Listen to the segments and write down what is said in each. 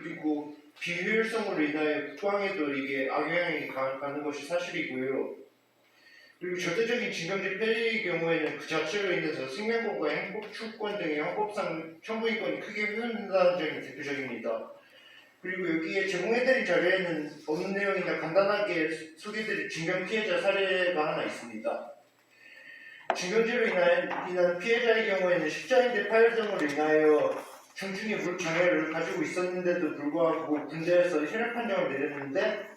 그리고 비효율성으로 인하여 국방에도 이게 악영향이 가는 것이 사실이고요. 그리고 절대적인 징병제 폐지의 경우에는 그 자체로 인해서 생명권과 행복, 추구권 등의 헌법상 청구인권이 크게 훼손된다는 점이 대표적입니다. 그리고 여기에 제공해드린 자료에는 없는 내용이나 간단하게 소개해드릴 징병 피해자 사례가 하나 있습니다. 징병제로 인한 피해자의 경우에는 십자인대 파열 등으로 인하여 중증의 물 장애를 가지고 있었는데도 불구하고 군대에서 혈액 판정을 내렸는데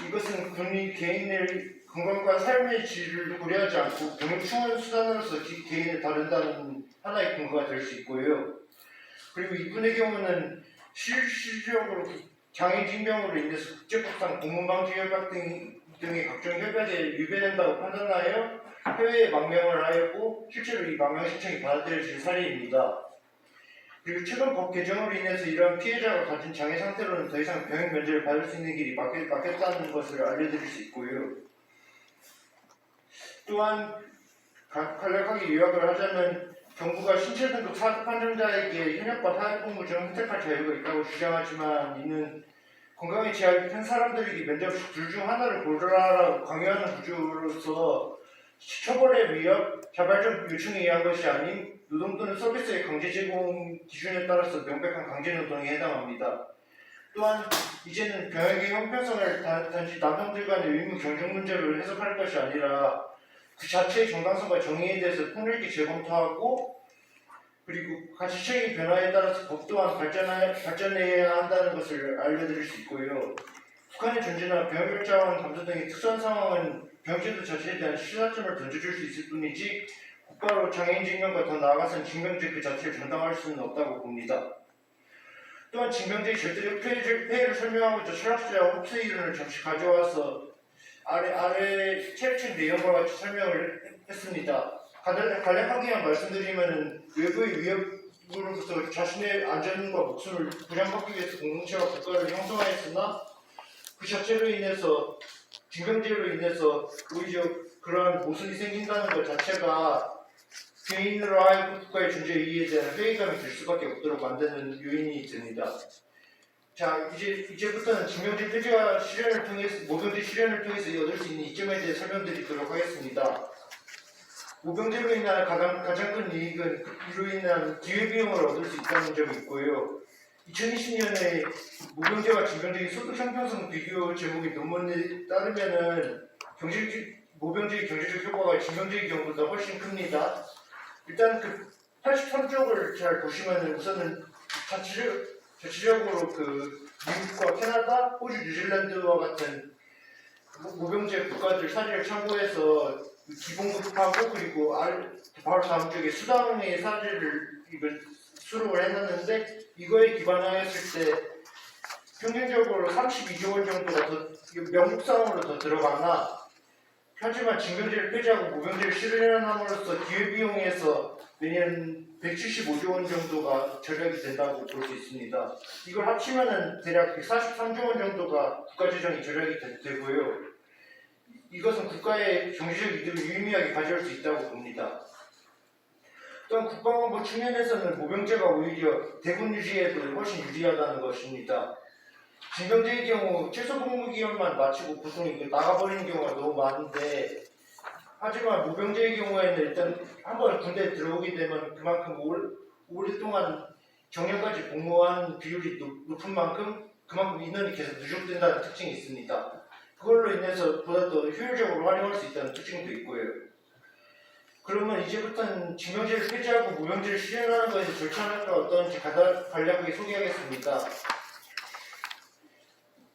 이것은 군이 개인의 건강과 삶의 질을 고려하지 않고 병역 충원 수단으로서 개인을 다룬다는 하나의 근거가 될 수 있고요. 그리고 이분의 경우는 실질적으로 장애징병으로 인해서 국제법상 공문방지 협약 등의 각종 협약에 위배된다고 판단하여 해외에 망명을 하였고 실제로 이 망명 신청이 받아들여진 사례입니다. 그리고 최근 법 개정으로 인해서 이러한 피해자가 가진 장애 상태로는 더 이상 병역 면제를 받을 수 있는 길이 막혔다는 것을 알려드릴 수 있고요. 또한 간략하게 요약을 하자면 정부가 신체 등급 사급 판정자에게 현역과 사회복무 중 선택할 자유가 있다고 주장하지만 이는 건강에 제약이 큰 사람들에게 면접 둘 중 하나를 고르라라고 강요하는 구조로서 처벌의 위협, 자발적 요청에 의한 것이 아닌 노동 또는 서비스의 강제 제공 기준에 따라서 명백한 강제 노동에 해당합니다. 또한 이제는 병역의 형평성을 단지 남성들 간의 의무 경쟁 문제로 해석할 것이 아니라 그 자체의 정당성과 정의에 대해서 폭넓게 재검토하고 그리고 가치체의 변화에 따라서 법 또한 발전해야 한다는 것을 알려드릴 수 있고요. 북한의 존재나 병역 자원 감소 등의 특수한 상황은 병제도 자체에 대한 시사점을 던져줄 수 있을 뿐이지 곧바로 장애인 징병과 더 나아가서는 징병제 그 자체를 정당화할 수는 없다고 봅니다. 또한 징병제의 절대적 폐해를 설명하고 있던 철학자와 홉스 이론을 잠시 가져와서 아래 체육책 내용과 같이 설명을 했습니다. 간략하게만 말씀드리면 외부의 위협으로부터 자신의 안전과 목숨을 보장받기 위해서 공동체와 국가를 형성하였으나 그 자체로 인해서 징병제로 인해서 오히려 그러한 모순이 생긴다는 것 자체가 개인으로 하여금 국가의 존재 이해에 대한 회의감이 들 수밖에 없도록 만드는 요인이 됩니다. 자, 이제부터는 징병제 폐지와 실현을 통해서 모병제 실현을 통해서 얻을 수 있는 이점에 대해 설명드리도록 하겠습니다. 모병제로 인한 가장 큰 이익은 이로 인한 기회비용을 얻을 수 있다는 점이 있고요. 2020년에 모병제와 징병제의 소득 형평성 비교 제목의 논문에 따르면은 모병제의 경제적 효과가 징병제의 경우보다 훨씬 큽니다. 일단 그 83쪽을 잘 보시면은 우선은 전체적으로 그 미국과 캐나다, 호주, 뉴질랜드와 같은 모병제 국가들 사례를 참고해서 기본급하고 그리고 바로 다음 쪽에 수당의 사례를 수록을 해놨는데 이거에 기반하였을 때 평균적으로 32조 원 정도가 더 명목상으로 더 들어가나 하지만 징병제를 폐지하고 모병제를 실현함으로써 기회비용에서 매년 175조 원 정도가 절약이 된다고 볼 수 있습니다. 이걸 합치면은 대략 143조 원 정도가 국가재정이 절약이 되고요. 이것은 국가의 경제적 이득을 유의미하게 가져올 수 있다고 봅니다. 또한 국방안보 측면에서는 모병제가 오히려 대군 유지에도 훨씬 유리하다는 것입니다. 징병제의 경우 최소 복무 기간만 마치고 보통 나가버리는 경우가 너무 많은데 하지만 모병제의 경우에는 일단 한번 군대에 들어오게 되면 그만큼 오랫동안 정년까지 복무한 비율이 높은 만큼 그만큼 인원이 계속 누적된다는 특징이 있습니다. 그걸로 인해서 보다 더 효율적으로 활용할 수 있다는 특징도 있고요. 그러면 이제부터는 징병제를 폐지하고 모병제를 실현하는 것에 절차가 어떤지 간략하게 소개하겠습니다.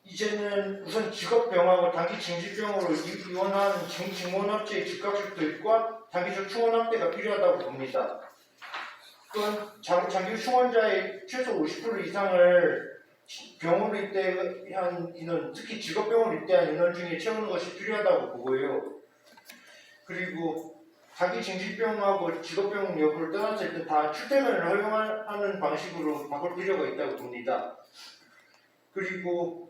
이제는 우선 직업병하고 단기 징집병으로 이원하는 증원합체의 즉각적 도입과 단기적 충원합대가 필요하다고 봅니다. 또한 장기 충원자의 최소 50% 이상을 병으로 입대한 인원, 특히 직업병으로 입대한 인원 중에 채우는 것이 필요하다고 보고요. 그리고 단기 징집병하고 직업병 여부를 떠나서 일단 다 출퇴근을 허용하는 방식으로 바꿀 필요가 있다고 봅니다. 그리고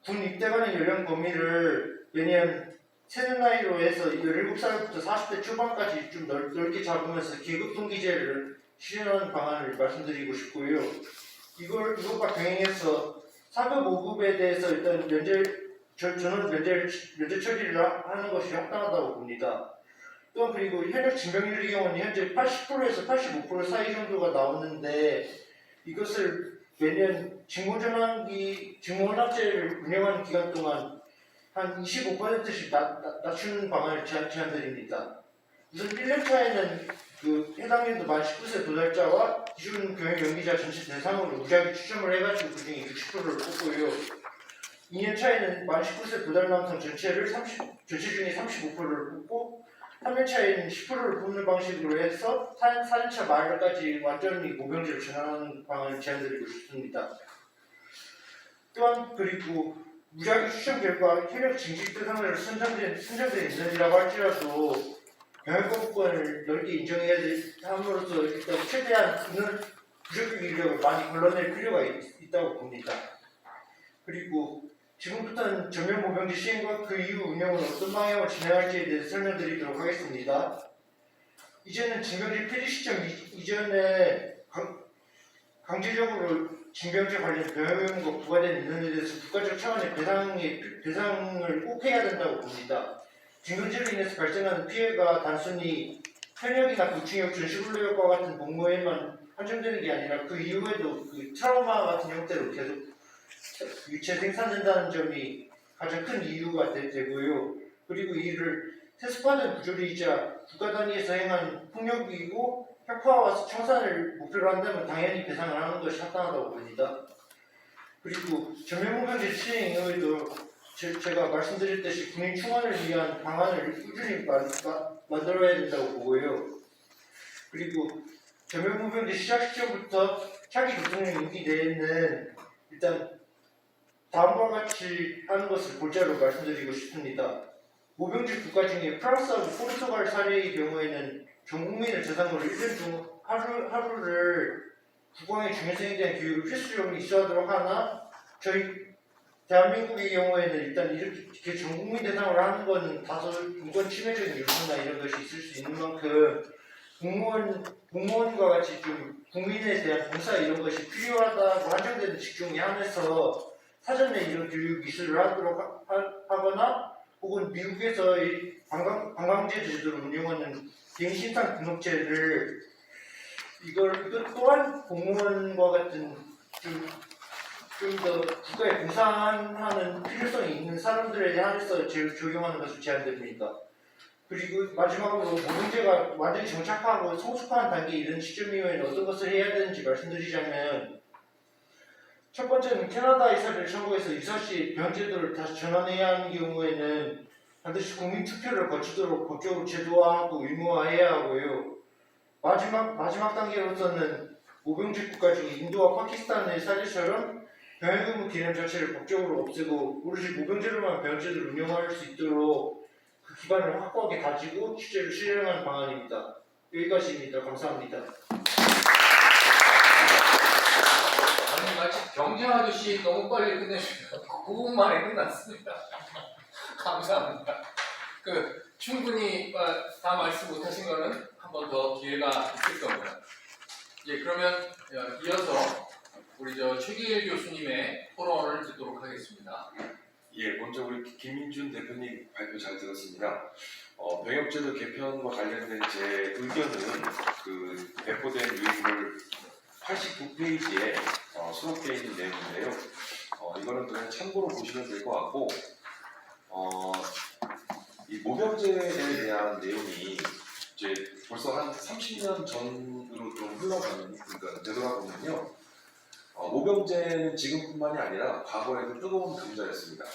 군 입대관의 연령 범위를 매년 세는 나이로 해서 17살부터 40대 초반까지 좀 넓게 잡으면서 계급 통기제를 실현하는 방안을 말씀드리고 싶고요. 이것과 병행해서 4급, 5급에 대해서 일단 저는 면제 처리를 하는 것이 합당하다고 봅니다. 또한 그리고 현역 징병률의 경우는 현재 80%에서 85% 사이 정도가 나오는데 이것을 매년 직무원납제를 운영하는 기간 동안 한 25%씩 낮추는 방안을 제안드립니다. 우선 1년차에는 해당 연도 만 19세 도달자와 기준 교육 연기자 전체 대상으로 무작위 추첨을 해가지고 그중에 60%를 뽑고요. 2년차에는 만 19세 도달 남성 전체 중에 35%를 뽑고 3년차에는 10%를 뽑는 방식으로 해서 4년차 말까지 완전히 모병제로 전환하는 방안을 제안드리고 싶습니다. 또한 그리고 무작위 추첨 결과 현역 징집 대상으로 선정된 인원이라고 할지라도 병역거부권을 넓게 인정해야 함으로써 일단 최대한 인원 부족적 인력을 많이 걸러낼 필요가 있다고 봅니다. 그리고 지금부터는 전면 모병제 시행과 그 이후 운영은 어떤 방향으로 진행할지에 대해서 설명드리도록 하겠습니다. 이제는 징병제 폐지 시점 이전에 강제적으로 징병제 관련 병역과 부과된 인원에 대해서 국가적 차원의 배상을 꼭 해야 된다고 봅니다. 징병제로 인해서 발생하는 피해가 단순히 현역이나 구충역, 전시훈련과 같은 복무에만 한정되는 게 아니라 그 이후에도 트라우마 같은 형태로 계속 재생산된다는 점이 가장 큰 이유가 되고요. 그리고 이를 세습화된 구조리이자 국가 단위에서 행한 폭력이고 혁파와 청산을 목표로 한다면 당연히 배상을 하는 것이 합당하다고 봅니다. 그리고 전면모병제 시행 이후에도 제가 말씀드렸듯이 군인 충원을 위한 방안을 꾸준히 만들어야 된다고 보고요. 그리고 전면모병제 시작 시점부터 차기 대통령 임기 내에는 일단 다음과 같이 하는 것을 골자로 말씀드리고 싶습니다. 모병제 국가 중에 프랑스하고 포르투갈 사례의 경우에는 전 국민을 대상으로 1년 중 하루를 국방의 중요성에 대한 교육을 필수적으로 있어야하도록 하나 저희 대한민국의 경우에는 일단 이렇게 전 국민 대상으로 하는 건 다소 인권 침해적인 요소나 이런 것이 있을 수 있는 만큼 공무원과 같이 좀 국민에 대한 봉사 이런 것이 필요하다고 한정되는 직종에 한해서 사전에 이런 교육 이수를 하도록 하거나 혹은 미국에서 이 관광제 제도를 운영하는 개인신상 등록제를 이것 또한 공무원과 같은 좀 더 국가에 봉사하는 필요성이 있는 사람들에 한해서 적용하는 것을 제안드립니다. 그리고 마지막으로 모병제가 완전히 정착하고 성숙한 단계에 이른 시점 이후에는 어떤 것을 해야 되는지 말씀드리자면 첫 번째는 캐나다의 사례를 참고해서 유사시 병제도를 다시 전환해야 하는 경우에는 반드시 국민투표를 거치도록 법적으로 제도화하고 의무화해야 하고요. 마지막 단계로서는 모병제 국가 중에 인도와 파키스탄의 사례처럼 병역 의무 개념 자체를 법적으로 없애고 오로지 모병제로만 병제도를 운영할 수 있도록 그 기반을 확고하게 가지고 실제로 실행하는 방안입니다. 여기까지입니다. 감사합니다. 아니 마치 경쟁 아저씨 너무 빨리 끝내주셔서 9분 만에 끝났습니다. 감사합니다. 충분히 다 말씀 못하신 거는 한 번 더 기회가 있을 겁니다. 예, 그러면 이어서 우리 최기일 교수님의 토론을 듣도록 하겠습니다. 예, 먼저 우리 김민준 대표님 발표 잘 들었습니다. 병역제도 개편과 관련된 제 의견은 배포된 요인물 89페이지에 수록되어 있는 내용인데요. 이거는 그냥 참고로 보시면 될 것 같고, 이 모병제에 대한 내용이 이제 벌써 한 30년 전으로 좀 그러니까 되돌아보면요. 모병제는 지금뿐만이 아니라 과거에도 뜨거운 감자였습니다.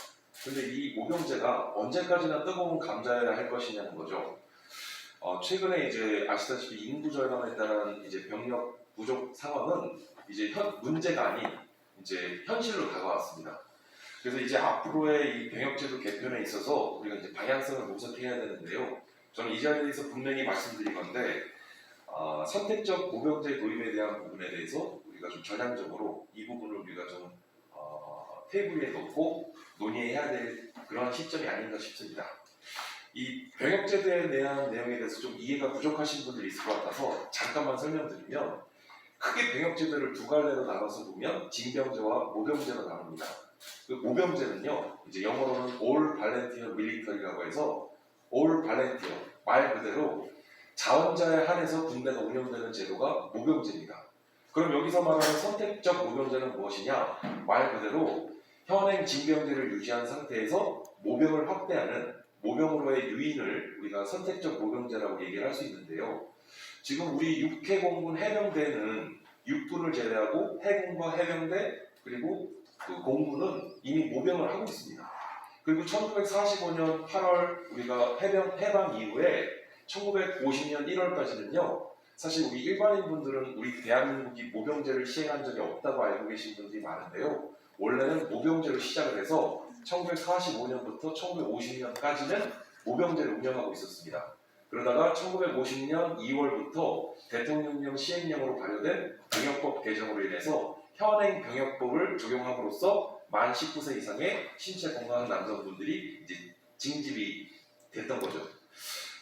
근데 이 모병제가 언제까지나 뜨거운 감자여야 할 것이냐는 거죠. 최근에 이제 아시다시피 인구 절감에 따른 이제 병력 부족 상황은 이제 문제가 아닌 이제 현실로 다가왔습니다. 그래서 이제 앞으로의 이 병역제도 개편에 있어서 우리가 이제 방향성을 모색해야 되는데요. 저는 이 자리에서 분명히 말씀드린 건데 선택적 모병제 도입에 대한 부분에 대해서 우리가 좀 전향적으로 이 부분을 우리가 좀 테이블 위에 놓고 논의해야 될 그런 시점이 아닌가 싶습니다. 이 병역제도에 대한 내용에 대해서 좀 이해가 부족하신 분들이 있을 것 같아서 잠깐만 설명드리면 크게 병역제도를 두 갈래로 나눠서 보면 징병제와 모병제로 나눕니다. 그 모병제는요, 이제 영어로는 All Volunteer Military라고 해서 All Volunteer, 말 그대로 자원자에 한해서 군대가 운영되는 제도가 모병제입니다. 그럼 여기서 말하는 선택적 모병제는 무엇이냐? 말 그대로 현행 징병제를 유지한 상태에서 모병을 확대하는 모병으로의 유인을 우리가 선택적 모병제라고 얘기를 할 수 있는데요. 지금 우리 육해공군 해병대는 육군을 제외하고 해군과 해병대 그리고 그 공군은 이미 모병을 하고 있습니다. 그리고 1945년 8월 우리가 해방 이후에 1950년 1월까지는요. 사실 우리 일반인 분들은 우리 대한민국이 모병제를 시행한 적이 없다고 알고 계신 분들이 많은데요. 원래는 모병제로 시작을 해서 1945년부터 1950년까지는 모병제를 운영하고 있었습니다. 그러다가 1950년 2월부터 대통령령 시행령으로 발효된 병역법 개정으로 인해서 현행 병역법을 적용함으로써 만 19세 이상의 신체 건강한 남성분들이 이제 징집이 됐던 거죠.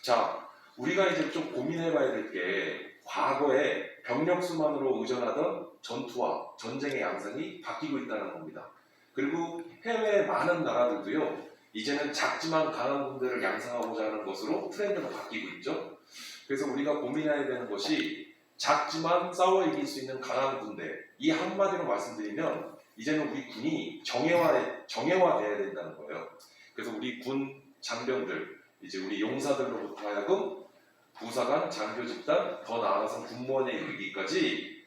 자, 우리가 이제 좀 고민해봐야 될 게 과거에 병력 수만으로 의존하던 전투와 전쟁의 양상이 바뀌고 있다는 겁니다. 그리고 해외 많은 나라들도요. 이제는 작지만 강한 군대를 양성하고자 하는 것으로 트렌드가 바뀌고 있죠. 그래서 우리가 고민해야 되는 것이 작지만 싸워 이길 수 있는 강한 군대, 이 한마디로 말씀드리면 이제는 우리 군이 정예화돼야 된다는 거예요. 그래서 우리 군 장병들, 이제 우리 용사들로부터 하여금 부사관, 장교집단, 더 나아가서 군무원에 이르기까지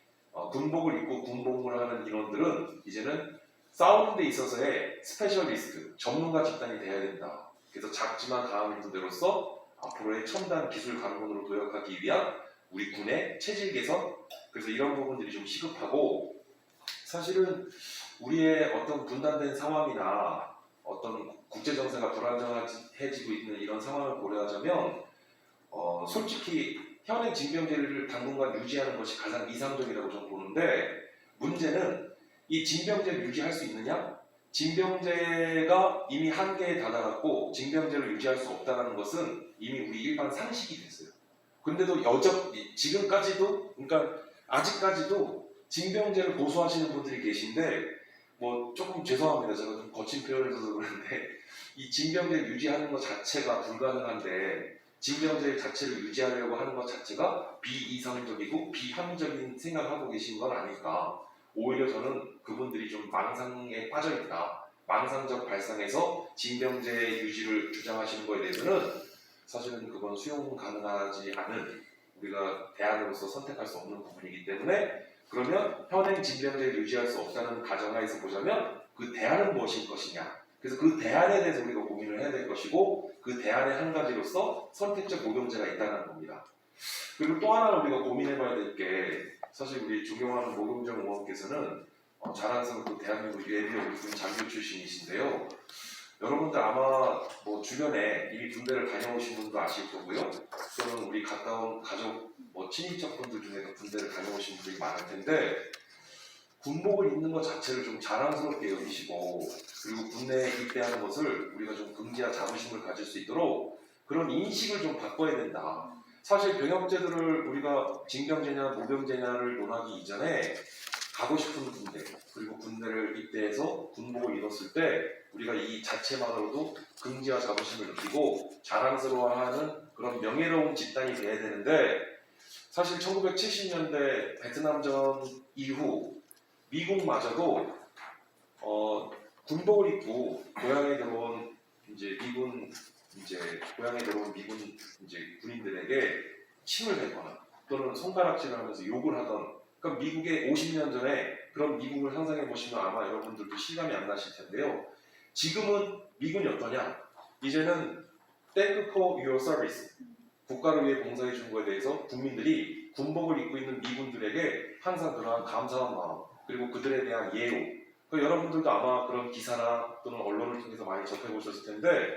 군복을 입고 군복무를 하는 인원들은 이제는 싸우는 데 있어서의 스페셜리스트, 전문가 집단이 돼야 된다. 그래서 작지만 강한 군대로서 앞으로의 첨단 기술 강군으로 도약하기 위한 우리 군의 체질 개선, 그래서 이런 부분들이 좀 시급하고, 사실은 우리의 어떤 분단된 상황이나 어떤 국제 정세가 불안정해지고 있는 이런 상황을 고려하자면 솔직히 현행 징병제를 당분간 유지하는 것이 가장 이상적이라고 저는 보는데, 문제는 이 징병제를 유지할 수 있느냐? 징병제가 이미 한계에 다다랐고 징병제를 유지할 수 없다는 것은 이미 우리 일반 상식이 됐어요. 근데도 여전히 지금까지도, 그러니까 아직까지도 징병제를 고수하시는 분들이 계신데, 뭐 조금 죄송합니다. 제가 좀 거친 표현을 써서 그러는데 이 징병제를 유지하는 것 자체가 불가능한데 징병제 자체를 유지하려고 하는 것 자체가 비이상적이고 비합리적인 생각하고 계신 건 아닐까. 오히려 저는 그분들이 좀 망상에 빠져있다. 망상적 발상에서 징병제 유지를 주장하시는 거에 대해서는 사실은 그건 수용 가능하지 않은, 우리가 대안으로서 선택할 수 없는 부분이기 때문에, 그러면 현행 징병제를 유지할 수 없다는 가정하에서 보자면 그 대안은 무엇일 것이냐. 그래서 그 대안에 대해서 우리가 고민을 해야 될 것이고, 그 대안의 한 가지로서 선택적 모병제가 있다는 겁니다. 그리고 또 하나 우리가 고민해봐야 될 게, 사실 우리 존경하는 모금정 의원께서는 자랑스럽고 대한민국 예비역 육군 장교 출신이신데요. 여러분들 아마 뭐 주변에 이미 군대를 다녀오신 분도 아실 거고요. 또는 우리 가까운 가족, 뭐 친인척분들 중에서 군대를 다녀오신 분들이 많을 텐데, 군복을 입는 것 자체를 좀 자랑스럽게 여기시고, 그리고 군대에 입대하는 것을 우리가 좀 긍지와 자부심을 가질 수 있도록 그런 인식을 좀 바꿔야 된다. 사실 병역제도를 우리가 징병제냐 모병제냐를 논하기 이전에 가고 싶은 군대, 그리고 군대를 입대해서 군복을 입었을 때 우리가 이 자체만으로도 긍지와 자부심을 느끼고 자랑스러워하는 그런 명예로운 집단이 돼야 되는데, 사실 1970년대 베트남전 이후 미국마저도 군복을 입고 고향에 들어온 미군 군인들에게 침을 뱉거나 또는 손가락질을 하면서 욕을 하던, 그러니까 미국의 50년 전에 그런 미국을 상상해 보시면 아마 여러분들도 실감이 안 나실 텐데요. 지금은 미군이 어떠냐? 이제는 Thank for your service, 국가를 위해 봉사해 준 거에 대해서 국민들이 군복을 입고 있는 미군들에게 항상 그러한 감사한 마음, 그리고 그들에 대한 예우, 여러분들도 아마 그런 기사나 또는 언론을 통해서 많이 접해보셨을 텐데,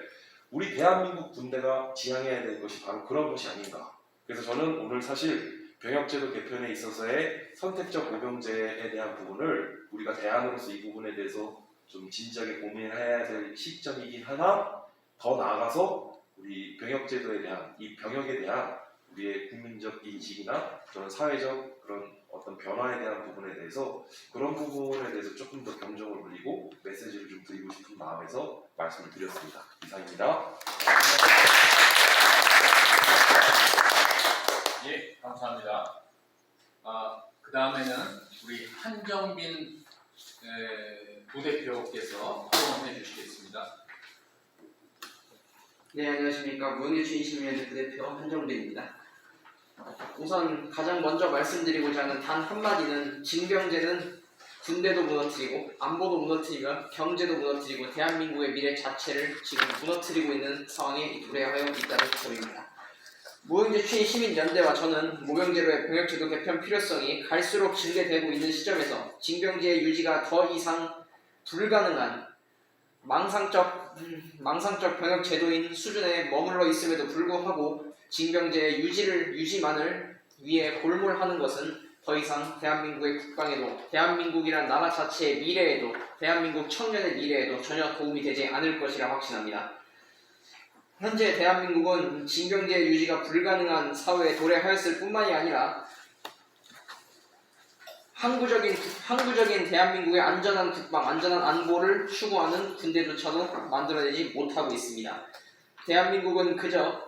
우리 대한민국 군대가 지향해야 될 것이 바로 그런 것이 아닌가. 그래서 저는 오늘 사실 병역제도 개편에 있어서의 선택적 모병제에 대한 부분을 우리가 대안으로서 이 부분에 대해서 좀 진지하게 고민해야 될 시점이긴 하나, 더 나아가서 우리 병역제도에 대한, 이 병역에 대한 우리의 국민적 인식이나 저는 사회적 그런 어떤 변화에 대한 부분에 대해서 그런 부분에 대해서 조금 더 경종을 울리고 메시지를 좀 드리고 싶은 마음에서 말씀을 드렸습니다. 이상입니다. 예, 감사합니다. 그 다음에는 우리 한정빈 부대표께서 발언해 주시겠습니다. 네, 안녕하십니까. 무용유치 20년 부대표 한정빈입니다. 우선 가장 먼저 말씀드리고자 하는 단 한마디는 징병제는 군대도 무너뜨리고 안보도 무너뜨리며 경제도 무너뜨리고 대한민국의 미래 자체를 지금 무너뜨리고 있는 상황에 도래하여 있다는 점입니다. 무용유치 시민연대와 저는 모병제로의 병역제도 개편 필요성이 갈수록 증대되고 있는 시점에서 징병제의 유지가 더 이상 불가능한 망상적 병역 제도인 수준에 머물러 있음에도 불구하고 징병제의 유지만을 위해 골몰하는 것은 더 이상 대한민국의 국방에도 대한민국이란 나라 자체의 미래에도 대한민국 청년의 미래에도 전혀 도움이 되지 않을 것이라 확신합니다. 현재 대한민국은 징병제의 유지가 불가능한 사회에 도래하였을 뿐만이 아니라 항구적인 대한민국의 안전한 국방, 안전한 안보를 추구하는 군대조차도 만들어내지 못하고 있습니다. 대한민국은 그저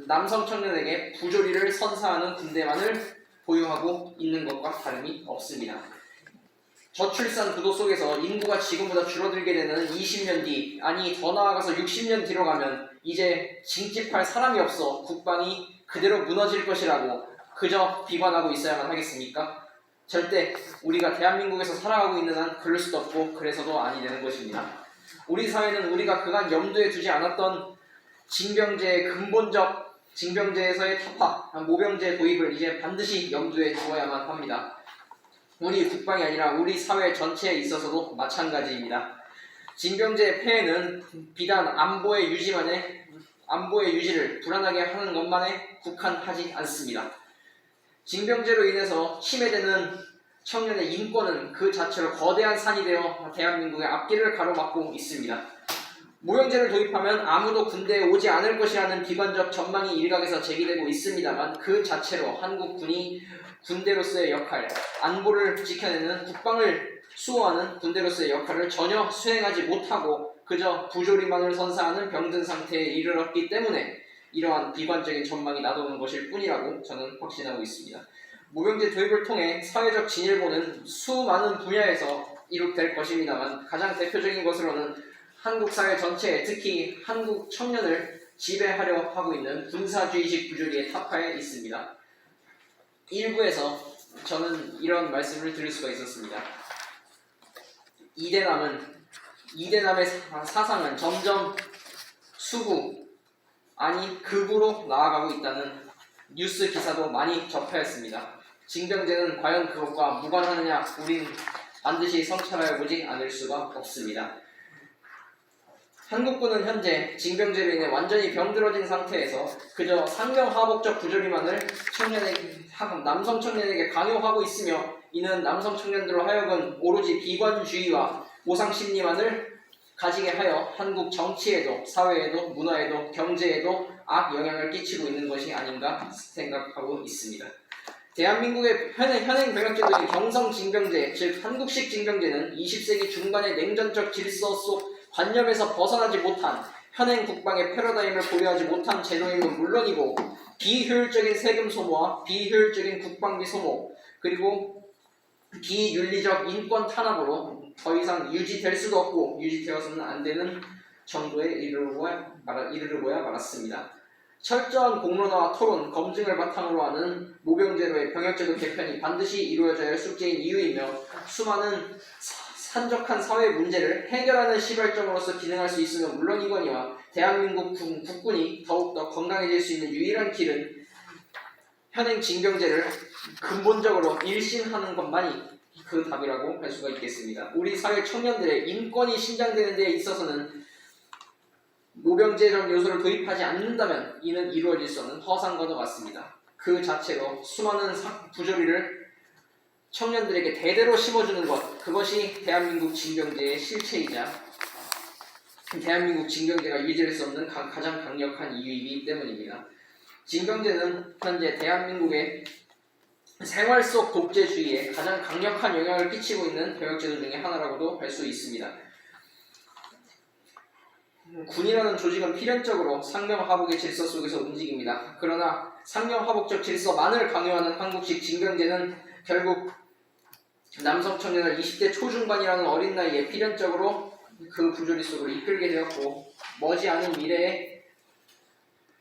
남성 청년에게 부조리를 선사하는 군대만을 보유하고 있는 것과 다름이 없습니다. 저출산 구도 속에서 인구가 지금보다 줄어들게 되는 20년 뒤, 아니 더 나아가서 60년 뒤로 가면 이제 징집할 사람이 없어 국방이 그대로 무너질 것이라고 그저 비관하고 있어야만 하겠습니까? 절대 우리가 대한민국에서 살아가고 있는 한 그럴 수도 없고 그래서도 아니 되는 것입니다. 우리 사회는 우리가 그간 염두에 두지 않았던 징병제에서의 타파, 모병제 도입을 이제 반드시 염두에 두어야만 합니다. 우리 국방이 아니라 우리 사회 전체에 있어서도 마찬가지입니다. 징병제의 폐해는 비단 안보의 유지를 불안하게 하는 것만에 국한하지 않습니다. 징병제로 인해서 침해되는 청년의 인권은 그 자체로 거대한 산이 되어 대한민국의 앞길을 가로막고 있습니다. 모병제를 도입하면 아무도 군대에 오지 않을 것이라는 비관적 전망이 일각에서 제기되고 있습니다만 그 자체로 한국군이 군대로서의 역할, 안보를 지켜내는 국방을 수호하는 군대로서의 역할을 전혀 수행하지 못하고 그저 부조리만을 선사하는 병든 상태에 이르렀기 때문에 이러한 비관적인 전망이 나도는 것일 뿐이라고 저는 확신하고 있습니다. 모병제 도입을 통해 사회적 진일보는 수많은 분야에서 이룩될 것입니다만 가장 대표적인 것으로는 한국 사회 전체에 특히 한국 청년을 지배하려 하고 있는 군사주의식 부조리의 타파에 있습니다. 일부에서 저는 이런 말씀을 드릴 수가 있었습니다. 이대남의 사상은 점점 수구 아니 극으로 나아가고 있다는 뉴스 기사도 많이 접하였습니다. 징병제는 과연 그것과 무관하느냐 우린 반드시 성찰하여 보지 않을 수가 없습니다. 한국군은 현재 징병제로 인해 완전히 병들어진 상태에서 그저 상명하복적 부조리만을 남성 청년에게 강요하고 있으며 이는 남성 청년들로 하여금 오로지 비관주의와 보상심리만을 가지게 하여 한국 정치에도 사회에도 문화에도 경제에도 악영향을 끼치고 있는 것이 아닌가 생각하고 있습니다. 대한민국의 현행 병역제도인 경성징병제, 즉 한국식 징병제는 20세기 중반의 냉전적 질서 속 관념에서 벗어나지 못한 현행 국방의 패러다임을 고려하지 못한 제도인 건 물론이고 비효율적인 세금 소모와 비효율적인 국방비 소모 그리고 비윤리적 인권 탄압으로 더 이상 유지될 수도 없고 유지되어서는 안 되는 정도에 이르러야 말았습니다. 철저한 공론화와 토론, 검증을 바탕으로 하는 모병제로의 병역제도 개편이 반드시 이루어져야 할 숙제인 이유이며 수많은 산적한 사회 문제를 해결하는 시발점으로서 기능할 수 있으면 물론이거니와 대한민국 국군이 더욱더 건강해질 수 있는 유일한 길은 현행 징병제를 근본적으로 일신하는 것만이 그 답이라고 할 수가 있겠습니다. 우리 사회 청년들의 인권이 신장되는 데 있어서는 모병제적 요소를 도입하지 않는다면 이는 이루어질 수 없는 허상과도 같습니다. 그 자체로 수많은 부조리를 청년들에게 대대로 심어주는 것 그것이 대한민국 징병제의 실체이자 대한민국 징병제가 유지할 수 없는 가장 강력한 이유이기 때문입니다. 징병제는 현재 대한민국의 생활 속 독재주의에 가장 강력한 영향을 끼치고 있는 병역제도 중에 하나라고도 할 수 있습니다. 군이라는 조직은 필연적으로 상명하복의 질서 속에서 움직입니다. 그러나 상명하복적 질서만을 강요하는 한국식 징병제는 결국 남성 청년을 20대 초중반이라는 어린 나이에 필연적으로 그 부조리 속으로 이끌게 되었고, 머지않은 미래에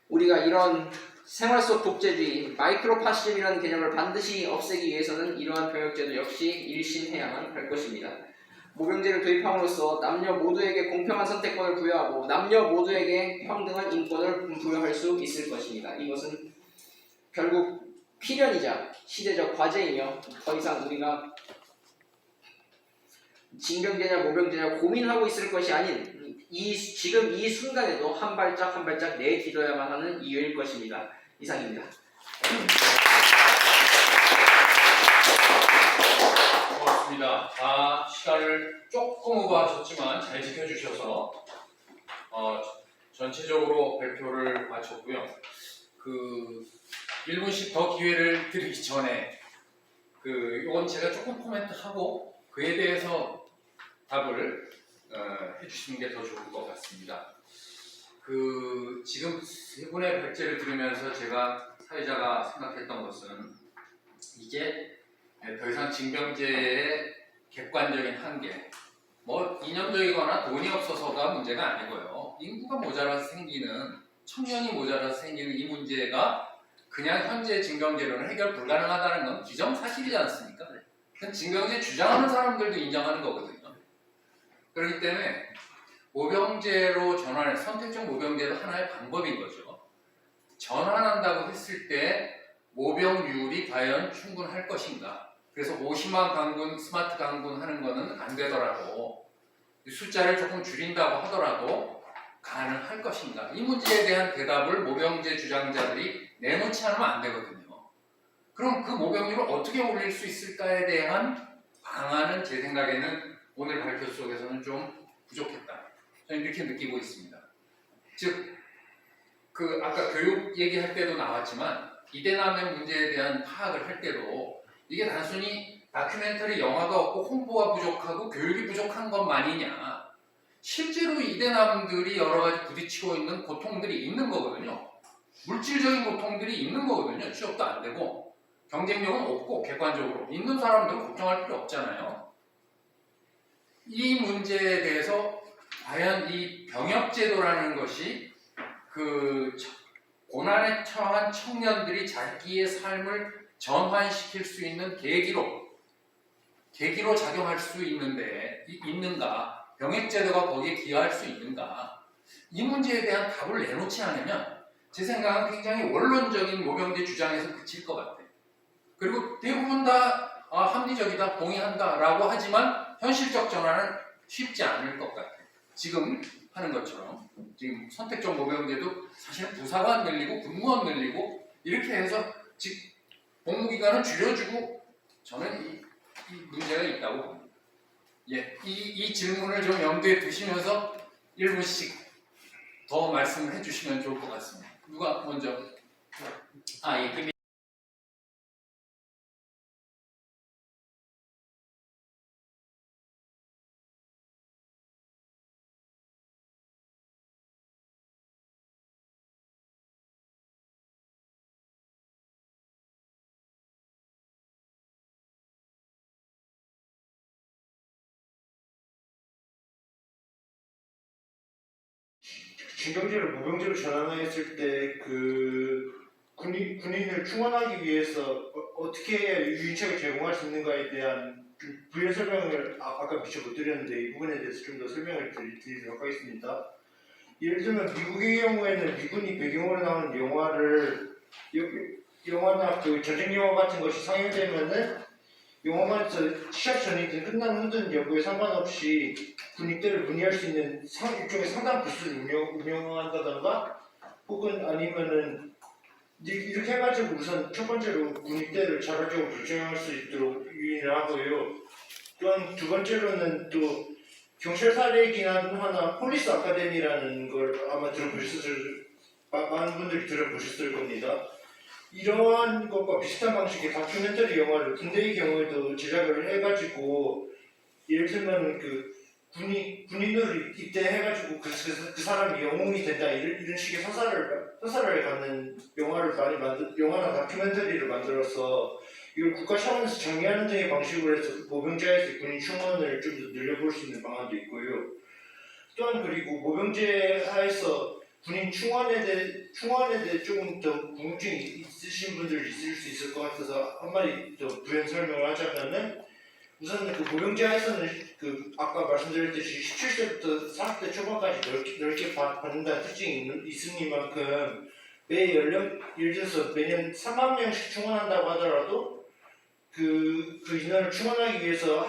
우리가 이런 생활 속 독재주의, 마이크로파시즘이라는 개념을 반드시 없애기 위해서는 이러한 병역제도 역시 일신해야만 할 것입니다. 모병제를 도입함으로써 남녀 모두에게 공평한 선택권을 부여하고 남녀 모두에게 평등한 인권을 부여할 수 있을 것입니다. 이것은 결국 필연이자 시대적 과제이며 더 이상 우리가 징병제냐 모병제냐 고민하고 있을 것이 아닌 지금 이 순간에도 한 발짝 한 발짝 내디뎌야만 하는 이유일 것입니다. 이상입니다. 고맙습니다. 시간을 조금 오버하셨지만 잘 지켜주셔서 전체적으로 발표를 마쳤고요. 1분씩 더 기회를 드리기 전에 이건 제가 조금 코멘트하고 그에 대해서 답을 해주시는 게 더 좋을 것 같습니다. 지금 세 분의 발제를 들으면서 제가 사회자가 생각했던 것은 이제 더 이상 징병제의 객관적인 한계, 이념적이거나 돈이 없어서가 문제가 아니고요. 인구가 모자라서 생기는, 청년이 모자라서 생기는 이 문제가 그냥 현재 징병제로는 해결 불가능하다는 건 기정사실이지 않습니까? 그건 징병제 주장하는 사람들도 인정하는 거거든요. 그렇기 때문에 모병제로 선택적 모병제도 하나의 방법인 거죠. 전환한다고 했을 때 모병률이 과연 충분할 것인가? 그래서 50만 강군, 스마트 강군 하는 거는 안 되더라도 숫자를 조금 줄인다고 하더라도 가능할 것인가? 이 문제에 대한 대답을 모병제 주장자들이 내놓지 않으면 안 되거든요. 그럼 그 모병률을 어떻게 올릴 수 있을까에 대한 방안은 제 생각에는 오늘 발표 속에서는 좀 부족했다. 저는 이렇게 느끼고 있습니다. 즉, 아까 교육 얘기할 때도 나왔지만 이대남의 문제에 대한 파악을 할 때도 이게 단순히 다큐멘터리 영화가 없고 홍보가 부족하고 교육이 부족한 것만이냐, 실제로 이대남들이 여러 가지 부딪히고 있는 고통들이 있는 거거든요. 물질적인 고통들이 있는 거거든요. 취업도 안 되고 경쟁력은 없고 객관적으로 있는 사람들은 걱정할 필요 없잖아요. 이 문제에 대해서 과연 이 병역제도라는 것이 고난에 처한 청년들이 자기의 삶을 전환시킬 수 있는 계기로 작용할 수 있는가, 병역제도가 거기에 기여할 수 있는가, 이 문제에 대한 답을 내놓지 않으면 제 생각은 굉장히 원론적인 모병제 주장에서 그칠 것 같아요. 그리고 대부분 다 합리적이다, 동의한다라고 하지만 현실적 전환은 쉽지 않을 것 같아요. 지금 하는 것처럼 지금 선택적 모병제도 사실 부사관 늘리고 군무원 늘리고 이렇게 해서 복무기간은 줄여주고 저는 이 문제가 있다고 봅니다. 이 질문을 좀 염두에 두시면서 1분씩 더 말씀을 해주시면 좋을 것 같습니다. 누가 먼저? 징병제를 모병제로 전환했을 때 군인을 충원하기 위해서 어떻게 해야 유인책을 제공할 수 있는가에 대한 부연 설명을 아까 미처 못 드렸는데 이 부분에 대해서 좀 더 설명을 드리도록 하겠습니다. 예를 들면 미국의 경우에는 미군이 배경으로 나오는 영화나 전쟁 영화 같은 것이 상영되면은 영화관에서 시작 전이든 끝난 후든 여부에 상관없이 군입대를 문의할 수 있는 일종의 상담 부스를 운영한다던가 혹은 아니면은 이렇게 해가지고 우선 첫 번째로 군입대를 자발적으로 결정할 수 있도록 유인을 하고요. 또한 두 번째로는 또 경찰 사례이긴 하나 폴리스 아카데미라는 걸 아마 많은 분들이 들어보셨을 겁니다. 이러한 것과 비슷한 방식의 다큐멘터리 영화를 군대의 경우에도 제작을 해가지고 예를 들면 그 군인으로 입대해가지고 그 사람이 영웅이 된다 이런 식의 서사를 갖는 영화나 다큐멘터리를 만들어서 이걸 국가 차원에서 장려하는 등의 방식으로 해서 모병제에서 군인 충원을 좀 더 늘려볼 수 있는 방안도 있고요. 또한 그리고 모병제 하에서 군인 충원에 대해 조금 더 궁금증이 있으신 분들 있을 수 있을 것 같아서 한마디 더 부연 설명을 하자면은 우선 그 모병제 하에서는 그 아까 말씀드렸듯이 17세부터 40대 초반까지 넓게 받는다는 특징이 있으니만큼 매 연령 예를 들어서 매년 3만 명씩 충원한다고 하더라도 그 인원을 충원하기 위해서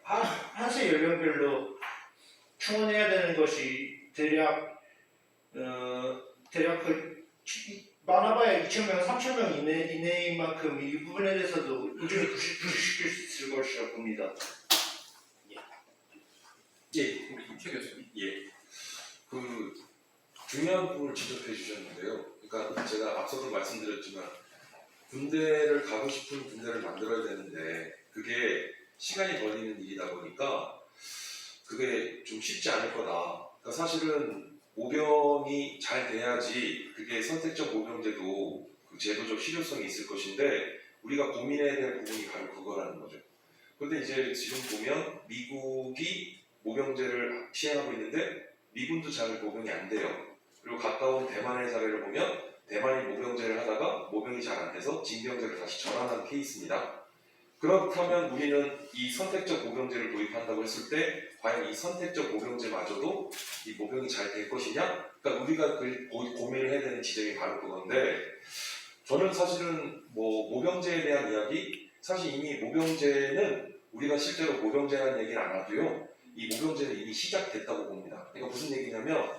한세 연령별로 충원해야 되는 것이 대략 많아봐야 2,000명, 3,000명 이내인 만큼 이 부분에 대해서도 의견을 부식시킬 수 있을 것이라고 봅니다. 예, 우리 이태 교수님. 예. 그 중요한 부분을 지적해 주셨는데요. 그러니까 제가 앞서도 말씀드렸지만 군대를 가고 싶은 군대를 만들어야 되는데 그게 시간이 걸리는 일이다 보니까 그게 좀 쉽지 않을 거다. 그러니까 사실은 모병이 잘 돼야지 그게 선택적 모병제도 그 제도적 실효성이 있을 것인데 우리가 고민해야 될 부분이 바로 그거라는 거죠. 그런데 이제 지금 보면 미국이 모병제를 시행하고 있는데 미군도 잘 모병이 안 돼요. 그리고 가까운 대만의 사례를 보면 대만이 모병제를 하다가 모병이 잘 안 돼서 징병제를 다시 전환한 케이스입니다. 그렇다면 우리는 이 선택적 모병제를 도입한다고 했을 때 과연 이 선택적 모병제마저도 이 모병이 잘 될 것이냐? 그러니까 우리가 고민을 해야 되는 지점이 바로 그건데 저는 사실은 뭐 모병제에 대한 이야기 사실 이미 모병제는 우리가 실제로 모병제라는 얘기를 안 하고요. 이 모병제는 이미 시작됐다고 봅니다. 그러니까 무슨 얘기냐면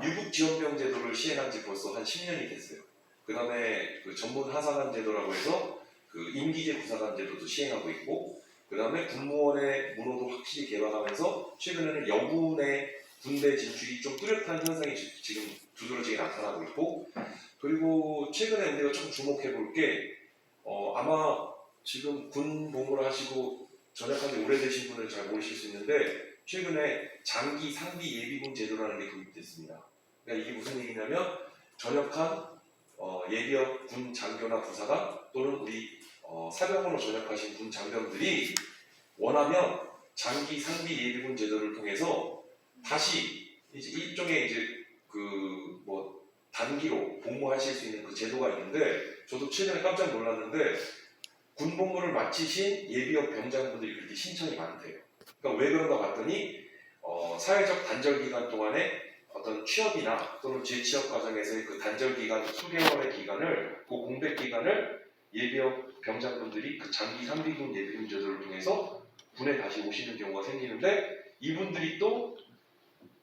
유급지원병 제도를 시행한 지 벌써 한 10년이 됐어요. 그 다음에 그 전문 하사관 제도라고 해서 그 임기제 부사관 제도도 시행하고 있고 그 다음에 군무원의 문호도 확실히 개방하면서 최근에는 여군의 군대 진출이 좀 뚜렷한 현상이 지금 두드러지게 나타나고 있고 그리고 최근에 우리가 좀 주목해 볼 게 아마 지금 군 복무를 하시고 전역한 지 오래되신 분은 잘 모르실 수 있는데 최근에 장기 상비 예비군 제도라는 게 도입됐습니다. 그러니까 이게 무슨 얘기냐면 전역한 예비역 군 장교나 부사관 또는 우리 사병으로 전역하신 군 장병들이 원하면 장기 상비 예비군 제도를 통해서 다시 이제 일종의 이제 그 뭐 단기로 복무하실 수 있는 그 제도가 있는데 저도 최근에 깜짝 놀랐는데 군 복무를 마치신 예비역 병장분들이 그렇게 신청이 많대요. 그러니까 왜 그런가 봤더니 사회적 단절 기간 동안에 어떤 취업이나 또는 재취업 과정에서의 그 단절 기간 수개월의 기간을 그 공백 기간을 예비역 병장분들이 그 장기 상비군 예비군 제도를 통해서 군에 다시 오시는 경우가 생기는데 이분들이 또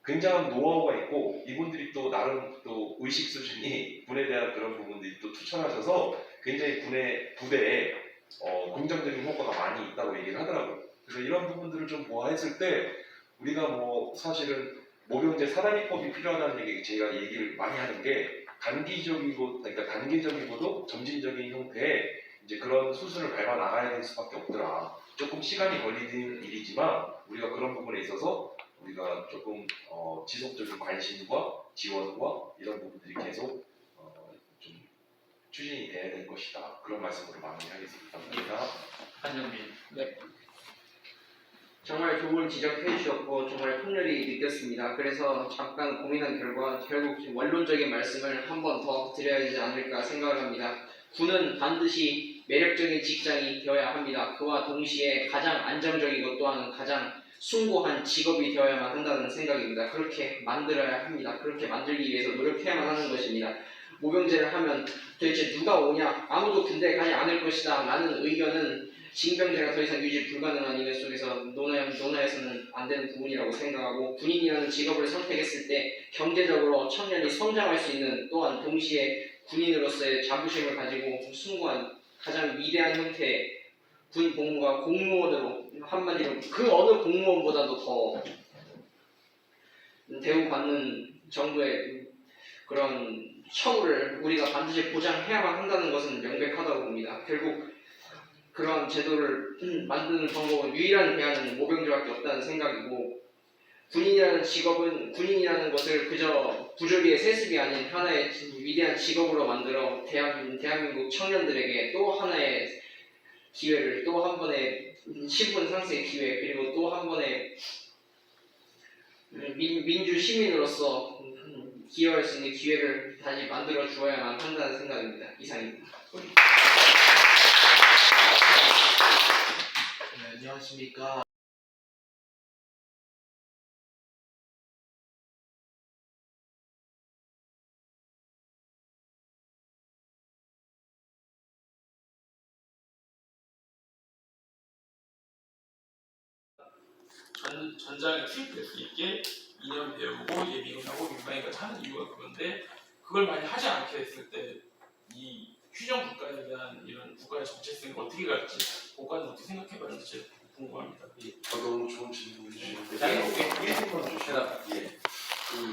굉장한 노하우가 있고 이분들이 또 나름 또 의식 수준이 군에 대한 그런 부분들이 또 투철하셔서 굉장히 군의 부대에 긍정적인 효과가 많이 있다고 얘기를 하더라고요. 그래서 이런 부분들을 좀 보완했을 때 우리가 뭐 사실은 모병제 사단위법이 필요하다는 얘기 제가 얘기를 많이 하는 게 단계적이고도 점진적인 형태의 이제 그런 수순을 밟아 나가야 될 수밖에 없더라. 조금 시간이 걸리는 일이지만 우리가 그런 부분에 있어서 우리가 조금 지속적인 관심과 지원과 이런 부분들이 계속 좀 추진이 돼야 될 것이다. 그런 말씀으로 마무리하겠습니다. 감사합니다. 한정민. 네. 정말 좋은 지적해 주셨고 정말 통렬히 느꼈습니다. 그래서 잠깐 고민한 결과 결국 좀 원론적인 말씀을 한 번 더 드려야 되지 않을까 생각을 합니다. 군은 반드시 매력적인 직장이 되어야 합니다. 그와 동시에 가장 안정적이고 또한 가장 숭고한 직업이 되어야만 한다는 생각입니다. 그렇게 만들어야 합니다. 그렇게 만들기 위해서 노력해야만 하는 것입니다. 모병제를 하면 도대체 누가 오냐? 아무도 군대에 가지 않을 것이다 라는 의견은 징병제가 더 이상 유지 불가능한 이유 속에서 논하에서는 안 되는 부분이라고 생각하고 군인이라는 직업을 선택했을 때 경제적으로 청년이 성장할 수 있는 또한 동시에 군인으로서의 자부심을 가지고 숭고한 가장 위대한 형태의 군 복무가 공무원으로 한마디로 그 어느 공무원보다도 더 대우받는 정도의 그런 처우를 우리가 반드시 보장해야만 한다는 것은 명백하다고 봅니다. 결국 그런 제도를 만드는 방법은 유일한 대안은 모병제밖에 없다는 생각이고, 군인이라는 것을 그저 부조리의 세습이 아닌 하나의 위대한 직업으로 만들어 대한민국 청년들에게 또 하나의 기회를, 또 한 번의 신분 상승의 기회, 그리고 또 한 번의 민주 시민으로서 기여할 수 있는 기회를 다시 만들어 주어야만 한다는 생각입니다. 이상입니다. 네, 안녕하십니까. 전장에 투입될 수 있게 2년 배우고 예비군하고 민방위까지 하는 이유가 그건데, 그걸 만약 하지 않게 됐을 때 이 휴전 국가에 대한 이런 국가의 정체성이 어떻게 갈지 고관은 어떻게 생각해봤는지 궁금합니다. 너무 좋은 질문 주시는데 네. 1분만 주시나? 예.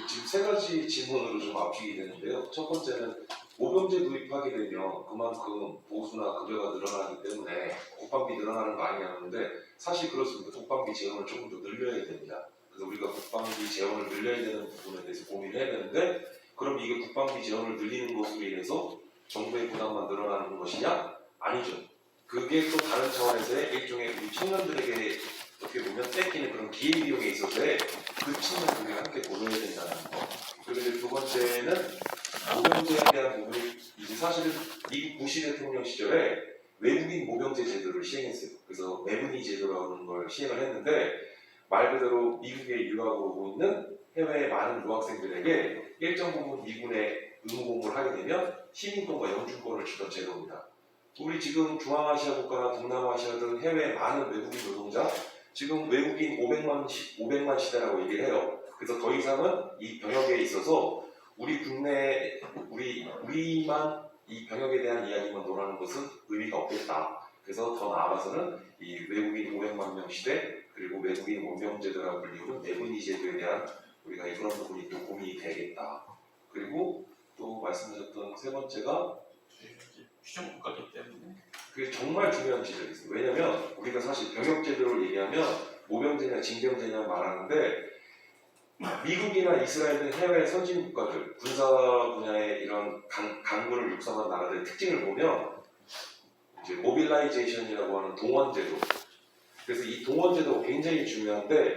지금 세 가지 질문으로 좀 앞히게 되는데요. 첫 번째는 모병제 도입하게 되면 그만큼 보수나 급여가 늘어나기 때문에 국방비 늘어나는 거 아니냐는데, 사실 그렇습니다. 국방비 재원을 조금 더 늘려야 됩니다. 그래서 우리가 국방비 재원을 늘려야 되는 부분에 대해서 고민을 해야 되는데, 그럼 이게 국방비 재원을 늘리는 것으로 인해서 정부의 부담만 늘어나는 것이냐? 아니죠. 그게 또 다른 차원에서의 일종의 우리 청년들에게 어떻게 보면 뺏기는 그런 기회비용에 있어서의 그 측면을 우리가 함께 고려해야 된다는 거. 그리고 이제 두 번째는 모병제에 대한 부분이 이제 사실은 미국 부시 대통령 시절에 외국인 모병제 제도를 시행했어요. 그래서 매분이 제도라는 걸 시행을 했는데, 말 그대로 미국에 유학을 오고 있는 해외의 많은 유학생들에게 일정 부분 미군에 의무 복무를 하게 되면 시민권과 영주권을 주던 제도입니다. 우리 지금 중앙아시아 국가나 동남아시아 등 해외 많은 외국인 노동자, 지금 외국인 500만 시대라고 얘기를 해요. 그래서 더 이상은 이 병역에 있어서 우리 국내 우리만 이 병역에 대한 이야기만 논하는 것은 의미가 없겠다. 그래서 더 나아가서는 이 외국인 500만 명 시대, 그리고 외국인 모병제도라고 불리는 내분위 제도에 대한 우리가 그런 부분이 또 고민이 되겠다. 그리고 또 말씀하셨던 세 번째가 휴전 국가이기 때문에 그게 정말 중요한 지적이었어요. 왜냐면 우리가 사실 병역제도를 얘기하면 모병제냐 징병제냐 말하는데, 미국이나 이스라엘 등 해외 선진 국가들, 군사 분야의 이런 강군을 육성한 나라들의 특징을 보면 이제 모빌라이제이션이라고 하는 동원제도. 그래서 이 동원제도가 굉장히 중요한데,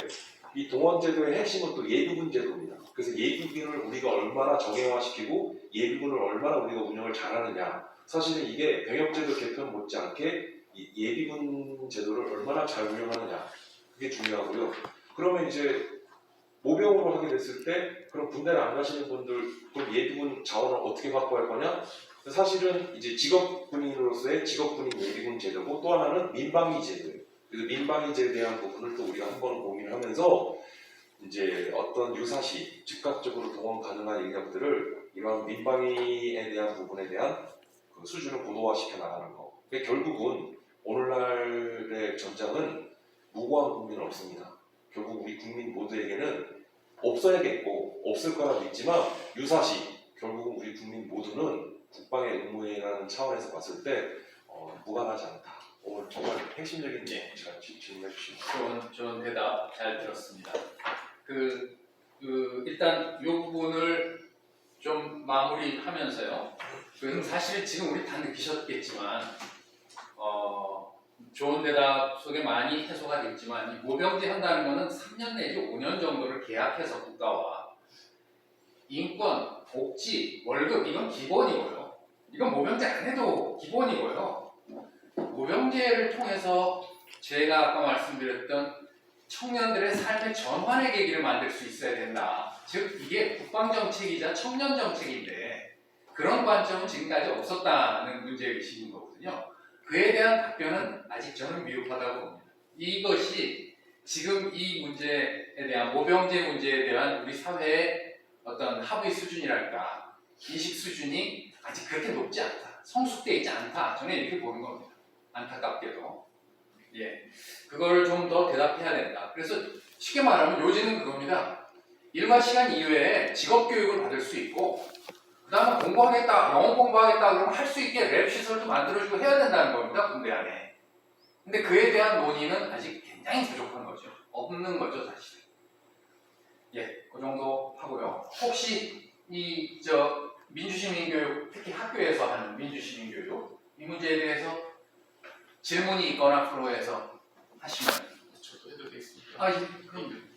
이 동원제도의 핵심은 또 예비군 제도입니다. 그래서 예비군을 우리가 얼마나 정형화시키고 예비군을 얼마나 우리가 운영을 잘하느냐. 사실은 이게 병역제도 개편 못지않게 이 예비군 제도를 얼마나 잘 운영하느냐. 그게 중요하고요. 그러면 이제 모병으로 하게 됐을 때 그럼 군대를 안 가시는 분들 그럼 예비군 자원을 어떻게 확보할 거냐? 사실은 이제 직업군인으로서의 직업군인 예비군 제도고, 또 하나는 민방위 제도예요. 그래서 민방위제에 대한 부분을 또 우리가 한번 고민을 하면서 이제 어떤 유사시 즉각적으로 동원 가능한 인력들을 이러한 민방위에 대한 부분에 대한 그 수준을 고도화시켜 나가는 거. 결국은 오늘날의 전장은 무고한 국민은 없습니다. 결국 우리 국민 모두에게는 없어야겠고 없을 거라 믿지만, 유사시 결국은 우리 국민 모두는 국방의 의무라는 차원에서 봤을 때 무관하지 않다. 오늘 정말 핵심적인 제가 질문해 주신 좋은 대답 잘 들었습니다. 일단 이 부분을 좀 마무리하면서요. 사실 지금 우리 다 느끼셨겠지만, 좋은 대답 속에 많이 해소가 됐지만, 이 모병제 한다는 것은 3년 내지 5년 정도를 계약해서 국가와 인권, 복지, 월급 이건 기본이고요. 이건 모병제 안 해도 기본이고요. 모병제를 통해서 제가 아까 말씀드렸던 청년들의 삶의 전환의 계기를 만들 수 있어야 된다. 즉 이게 국방정책이자 청년정책인데, 그런 관점은 지금까지 없었다는 문제의식인 거거든요. 그에 대한 답변은 아직 저는 미흡하다고 봅니다. 이것이 지금 이 문제에 대한, 모병제 문제에 대한 우리 사회의 어떤 합의 수준이랄까, 인식 수준이 아직 그렇게 높지 않다, 성숙되어 있지 않다, 저는 이렇게 보는 겁니다. 안타깝게도. 그걸 좀 더 대답해야 된다. 그래서 쉽게 말하면 요지는 그겁니다. 일과 시간 이외에 직업교육을 받을 수 있고, 그다음에 공부하겠다, 영어 공부하겠다 그러면 할 수 있게 랩 시설도 만들어주고 해야 된다는 겁니다. 군대 안에. 근데 그에 대한 논의는 아직 굉장히 부족한 거죠. 없는 거죠, 사실. 예, 그 정도 하고요. 혹시 이 민주시민교육, 특히 학교에서 하는 민주시민교육 이 문제에 대해서 질문이 있거나 프로에서 하시면 저도 해도 되겠습니까? 아, 예, 그럼